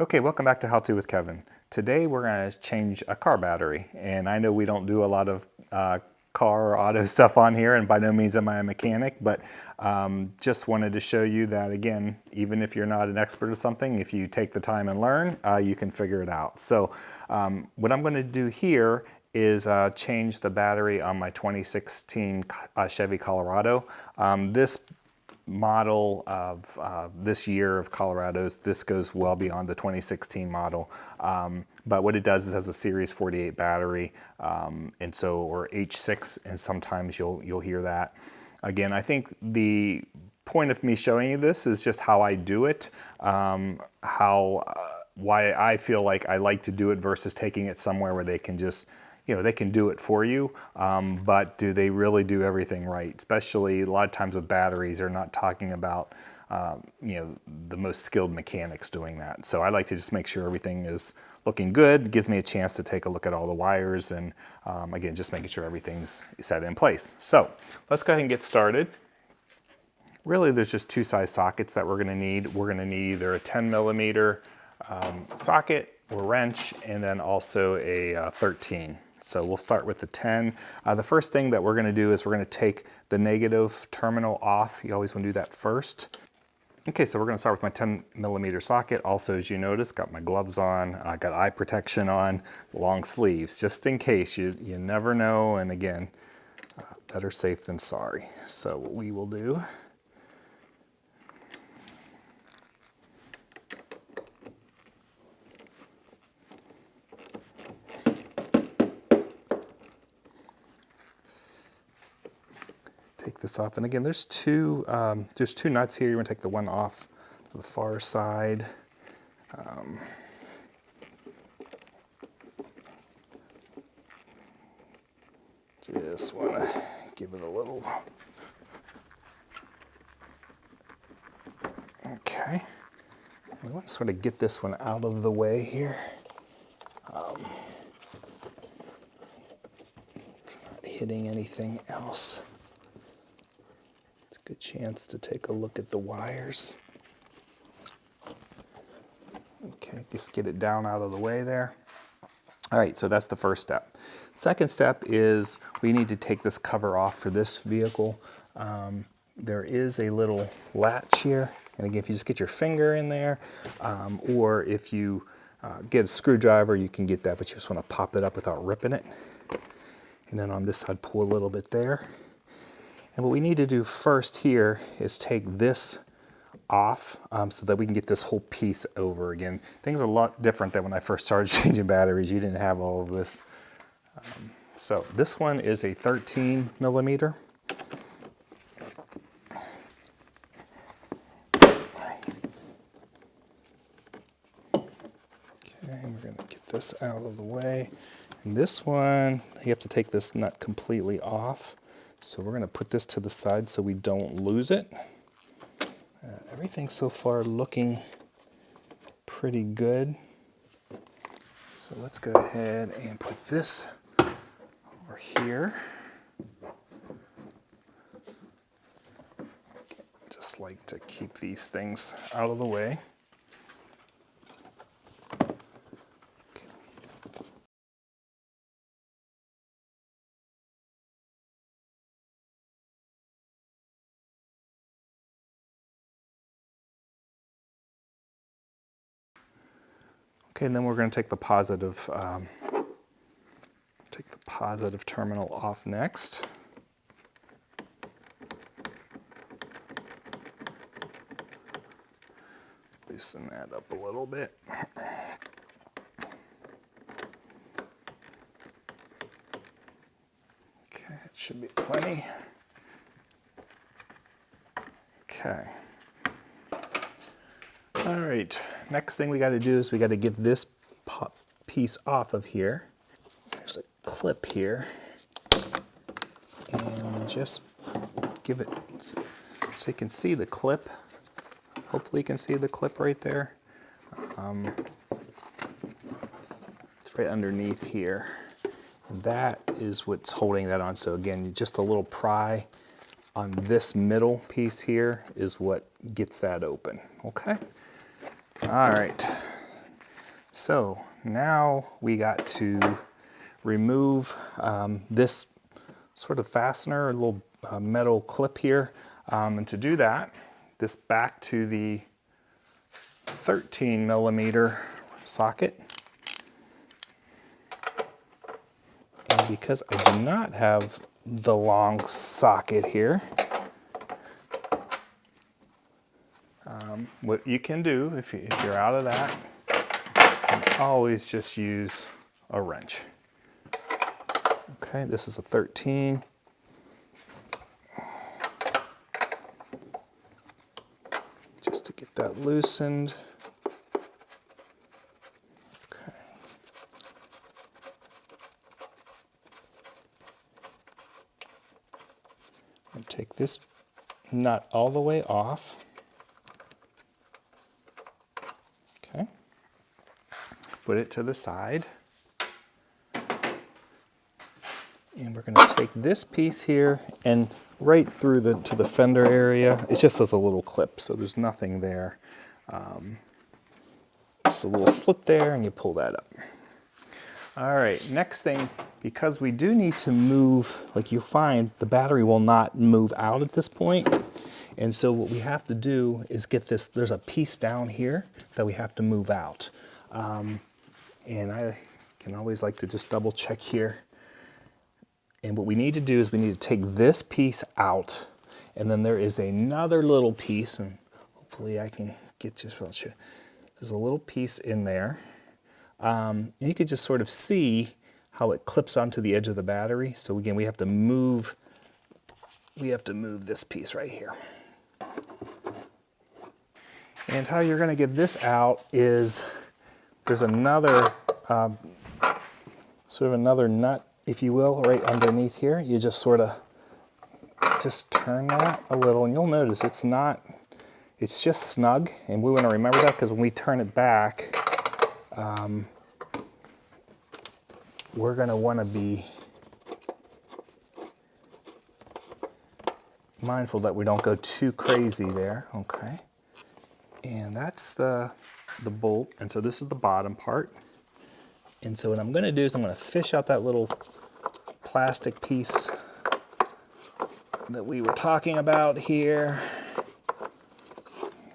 Okay, welcome back to How To with Kevin. Today we're going to change a car battery, and I know we don't do a lot of car or auto stuff on here, and by no means am I a mechanic, but just wanted to show you that, again, even if you're not an expert at something, if you take the time and learn, you can figure it out. So what I'm going to do here is change the battery on my 2016 Chevy Colorado. This model of this year of Colorados, this goes well beyond the 2016 model. But what it does is it has a Series 48 battery, and so, or H6, and sometimes you'll hear that. Again, I think the point of me showing you this is just how I do it, why I feel like I like to do it versus taking it somewhere where they can just, they can do it for you, but do they really do everything right? Especially a lot of times with batteries, they're not talking about, the most skilled mechanics doing that. So I like to just make sure everything is looking good. It gives me a chance to take a look at all the wires and, again, just making sure everything's set in place. So let's go ahead and get started. Really, there's just two size sockets that we're gonna need. We're gonna need either a 10mm socket or wrench, and then also a 13. So we'll start with the 10. The first thing that we're gonna do is we're gonna take the negative terminal off. You always wanna do that first. Okay, so we're gonna start with my 10mm socket. Also, as you notice, got my gloves on, I got eye protection on, long sleeves, just in case, you never know, and again, better safe than sorry. So what we will do, take this off, and again, there's two nuts here. You're gonna take the one off to the far side. Just wanna give it a little. Okay, we want to sort of get this one out of the way here. It's not hitting anything else. Good chance to take a look at the wires. Okay, just get it down out of the way there. All right, so that's the first step. Second step is we need to take this cover off for this vehicle. There is a little latch here, and again, if you just get your finger in there, or if you get a screwdriver, you can get that, but you just want to pop it up without ripping it. And then on this side, pull a little bit there. And what we need to do first here is take this off so that we can get this whole piece over again. Things are a lot different than when I first started changing batteries. You didn't have all of this. So this one is a 13mm. Okay, we're gonna get this out of the way. And this one, you have to take this nut completely off. So we're going to put this to the side so we don't lose it. Everything so far looking pretty good. So let's go ahead and put this over here. Just like to keep these things out of the way. Okay, and then we're going to take the positive terminal off next. Loosen that up a little bit. Okay, it should be plenty. Okay. All right, next thing we got to do is we got to get this piece off of here. There's a clip here, and just give it so you can see the clip. Hopefully you can see the clip right there. It's right underneath here. And that is what's holding that on. So again, just a little pry on this middle piece here is what gets that open, okay? All right, So now we got to remove this sort of fastener, a little metal clip here. And to do that, this back to the 13 millimeter socket. And because I do not have the long socket here, what you can do if you're out of that, you can always just use a wrench. Okay, this is a 13. Just to get that loosened. Okay. And take this nut all the way off. Okay. Put it to the side. And we're going to take this piece here and right through to the fender area. It just has a little clip, so there's nothing there. Just a little slit there, and you pull that up. All right, next thing, because we do need to move, like you'll find, the battery will not move out at this point. And so what we have to do is get this, there's a piece down here that we have to move out. And I can always like to just double check here. And what we need to do is we need to take this piece out, and then there is another little piece, and hopefully I can get just well. There's a little piece in there. And you can just sort of see how it clips onto the edge of the battery. So again, we have to move this piece right here. And how you're going to get this out is there's another sort of another nut, if you will, right underneath here. You just sort of just turn that a little, and you'll notice it's just snug, and we want to remember that because when we turn it back, we're going to want to be mindful that we don't go too crazy there. Okay, and that's the bolt, and so this is the bottom part. And so what I'm going to do is I'm going to fish out that little plastic piece that we were talking about here.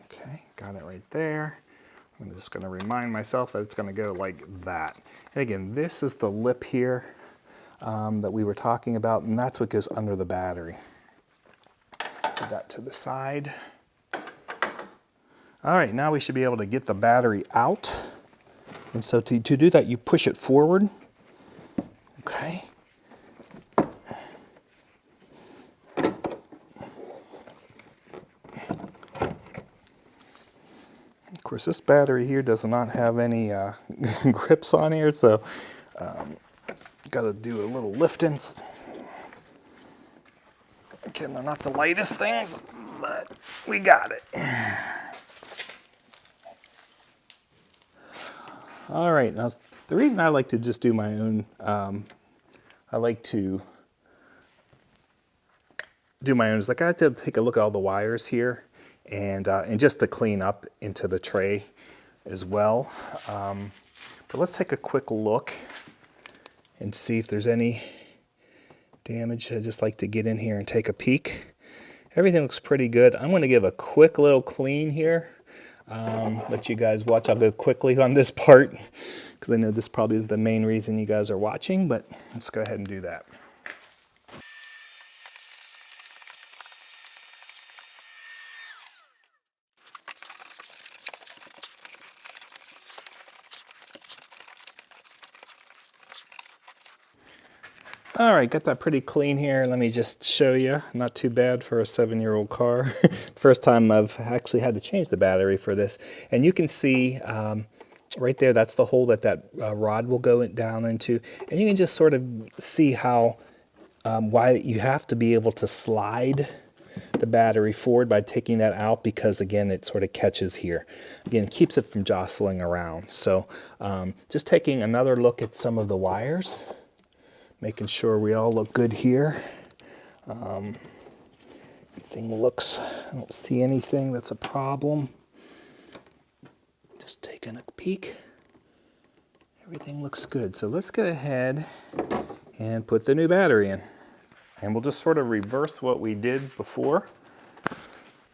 Okay, got it right there. I'm just going to remind myself that it's going to go like that. And again, this is the lip here that we were talking about, and that's what goes under the battery. Put that to the side. All right, now we should be able to get the battery out. And so to do that, you push it forward. Okay. Of course, this battery here does not have any grips on here, so got to do a little lifting. Again, they're not the lightest things, but we got it. All right, now the reason I like to just do my own, I like to do my own is like I have to take a look at all the wires here and just to clean up into the tray as well. But let's take a quick look and see if there's any damage. I just like to get in here and take a peek. Everything looks pretty good. I'm going to give a quick little clean here. Let you guys watch. I'll go quickly on this part because I know this probably isn't the main reason you guys are watching, but let's go ahead and do that. All right, got that pretty clean here. Let me just show you. Not too bad for a 7-year-old car. First time I've actually had to change the battery for this. And you can see right there, that's the hole that rod will go down into. And you can just sort of see how, why you have to be able to slide the battery forward by taking that out, because again, it sort of catches here. Again, it keeps it from jostling around. So just taking another look at some of the wires. Making sure we all look good here. Everything looks, I don't see anything that's a problem. Just taking a peek. Everything looks good. So let's go ahead and put the new battery in. And we'll just sort of reverse what we did before.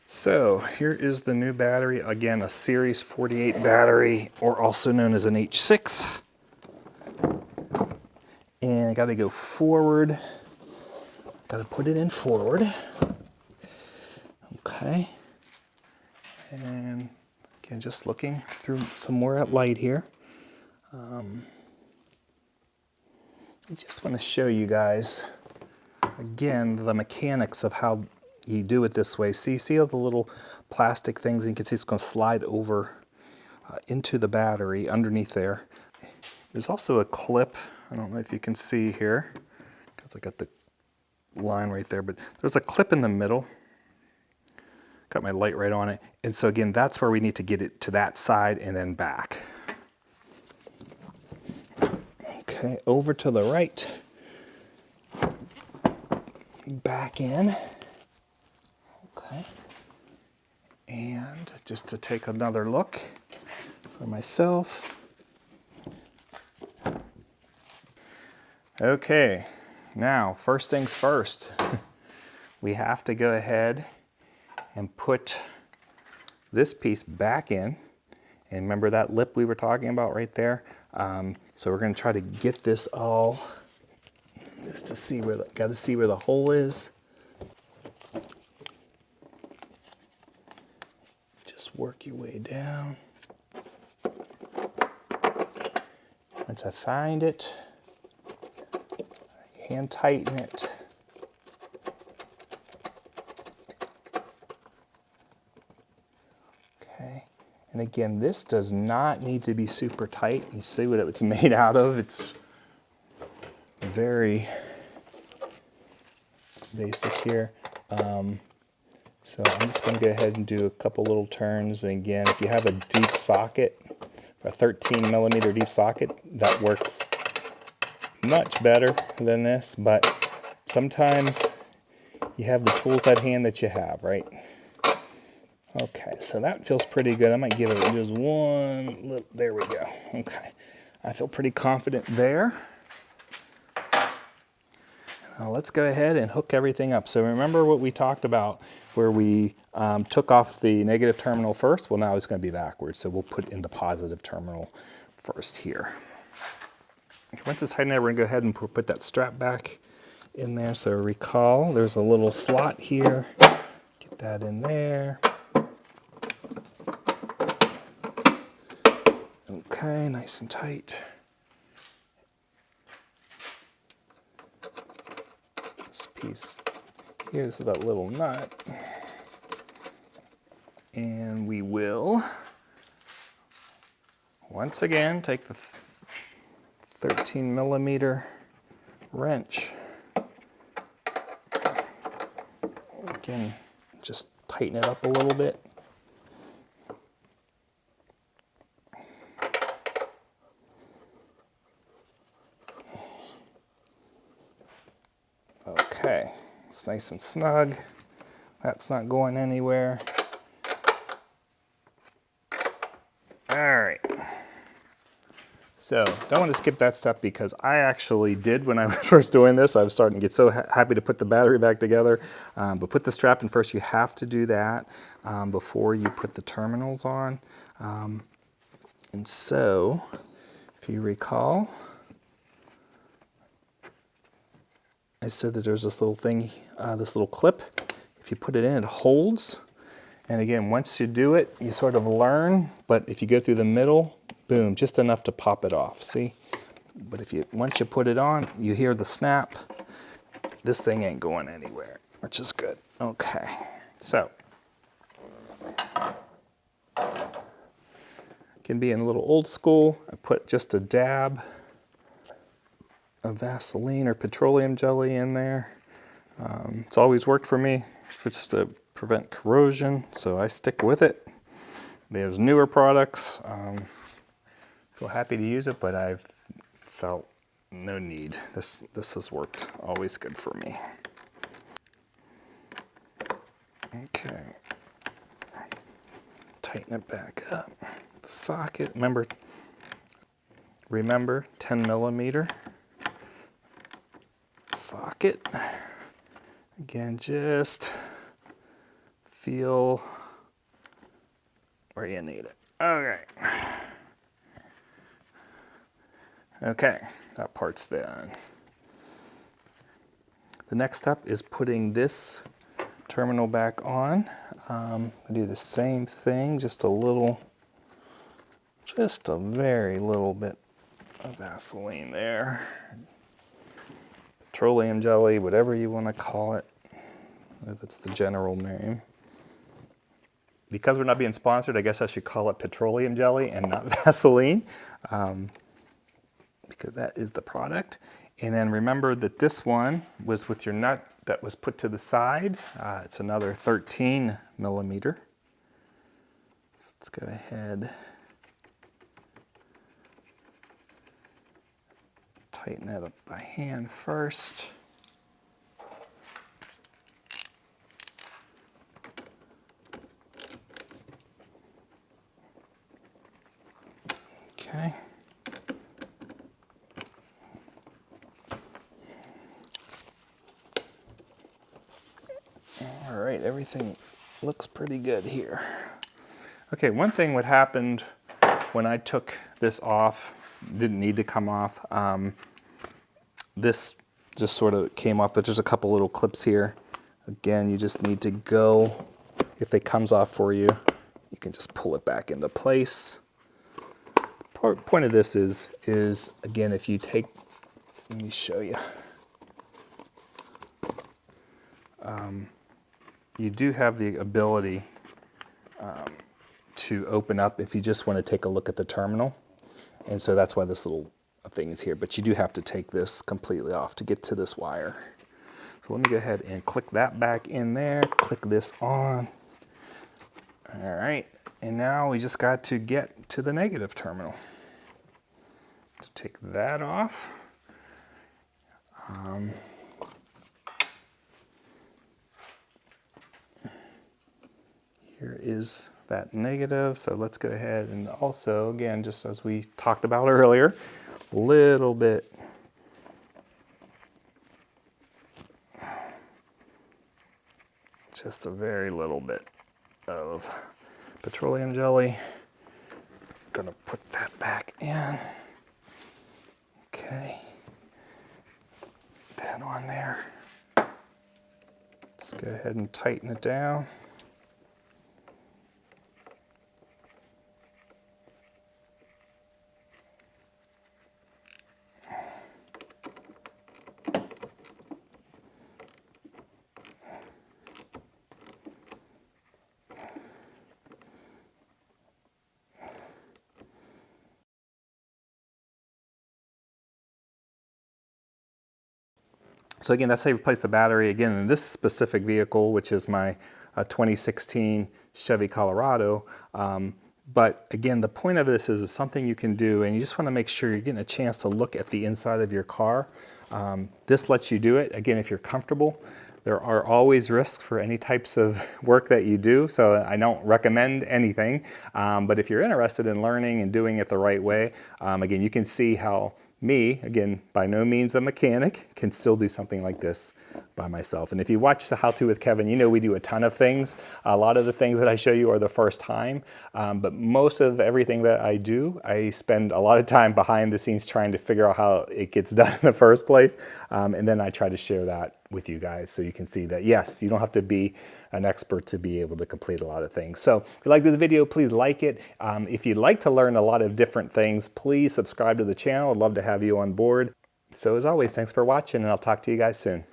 So here is the new battery. Again, a Series 48 battery, or also known as an H6. And I gotta go forward. Gotta put it in forward. Okay. And again, just looking through some more at light here. I just want to show you guys, again, the mechanics of how you do it this way. See all the little plastic things? You can see it's going to slide over into the battery underneath there. There's also a clip. I don't know if you can see here, because I got the line right there, but there's a clip in the middle. Got my light right on it. And so again, that's where we need to get it to that side and then back. Okay, over to the right. Back in. Okay. And just to take another look for myself. Okay, now first things first. We have to go ahead and put this piece back in. And remember that lip we were talking about right there? So we're going to try to get this all, just to see where, got to see where the hole is. Just work your way down. Once I find it, hand tighten it. Okay. And again, this does not need to be super tight. You see what it's made out of? It's very basic here. So I'm just going to go ahead and do a couple little turns. And again, if you have a deep socket, a 13 millimeter deep socket, that works much better than this. But sometimes you have the tools at hand that you have, right? Okay, so that feels pretty good. I might give it just one little, there we go. Okay, I feel pretty confident there. Now let's go ahead and hook everything up. So remember what we talked about where we took off the negative terminal first? Well, now it's going to be backwards. So we'll put in the positive terminal first here. Once it's tightened, we're going to go ahead and put that strap back in there. So recall, there's a little slot here. Get that in there. Okay, nice and tight. This piece, here's that little nut. And we will, once again, take the 13 millimeter wrench. Again, just tighten it up a little bit. Okay, it's nice and snug. That's not going anywhere. All right. So don't want to skip that step because I actually did when I was first doing this. I was starting to get so happy to put the battery back together. But put the strap in first. You have to do that before you put the terminals on. And so, if you recall, I said that there's this little thing, this little clip. If you put it in, it holds. And again, once you do it, you sort of learn. But if you go through the middle, boom, just enough to pop it off, see? But if you, once you put it on, you hear the snap. This thing ain't going anywhere, which is good. Okay, so. Can be in a little old school. I put just a dab of Vaseline or petroleum jelly in there. It's always worked for me. It's to prevent corrosion, so I stick with it. There's newer products. Feel happy to use it, but I've felt no need. This has worked always good for me. Okay. Tighten it back up. The socket, remember, remember 10mm socket. Again, just feel where you need it. Okay. Okay, that part's done. The next step is putting this terminal back on. I do the same thing, just a very little bit of Vaseline there. Petroleum jelly, whatever you want to call it, if it's the general name. Because we're not being sponsored, I guess I should call it petroleum jelly and not Vaseline, because that is the product. And then remember that this one was with your nut that was put to the side. It's another 13mm. So let's go ahead, tighten that up by hand first. Okay. All right, everything looks pretty good here. Okay, one thing what happened when I took this off, didn't need to come off, this just sort of came off, but there's a couple little clips here. Again, you just need to go, if it comes off for you, you can just pull it back into place. Point of this is again, if you take, let me show you. You do have the ability to open up if you just want to take a look at the terminal. And so that's why this little thing is here, but you do have to take this completely off to get to this wire. So let me go ahead and click that back in there, click this on. All right, and now we just got to get to the negative terminal. So take that off. Here is that negative, so let's go ahead and also, again, just as we talked about earlier, a little bit just a very little bit of petroleum jelly. Gonna put that back in. Okay, that on there. Let's go ahead and tighten it down. So again, that's how you replace the battery. Again, in this specific vehicle, which is my 2016 Chevy Colorado. But again, the point of this is something you can do, and you just want to make sure you're getting a chance to look at the inside of your car. This lets you do it. Again, if you're comfortable. There are always risks for any types of work that you do, so I don't recommend anything. But if you're interested in learning and doing it the right way, again, you can see how me, again, by no means a mechanic, can still do something like this by myself. And if you watch the How To with Kevin, you know we do a ton of things. A lot of the things that I show you are the first time, but most of everything that I do, I spend a lot of time behind the scenes trying to figure out how it gets done in the first place. And then I try to share that with you guys so you can see that, yes, you don't have to be an expert to be able to complete a lot of things. So if you like this video, please like it. If you'd like to learn a lot of different things, please subscribe to the channel. I'd love to have you on board. So as always, thanks for watching, and I'll talk to you guys soon.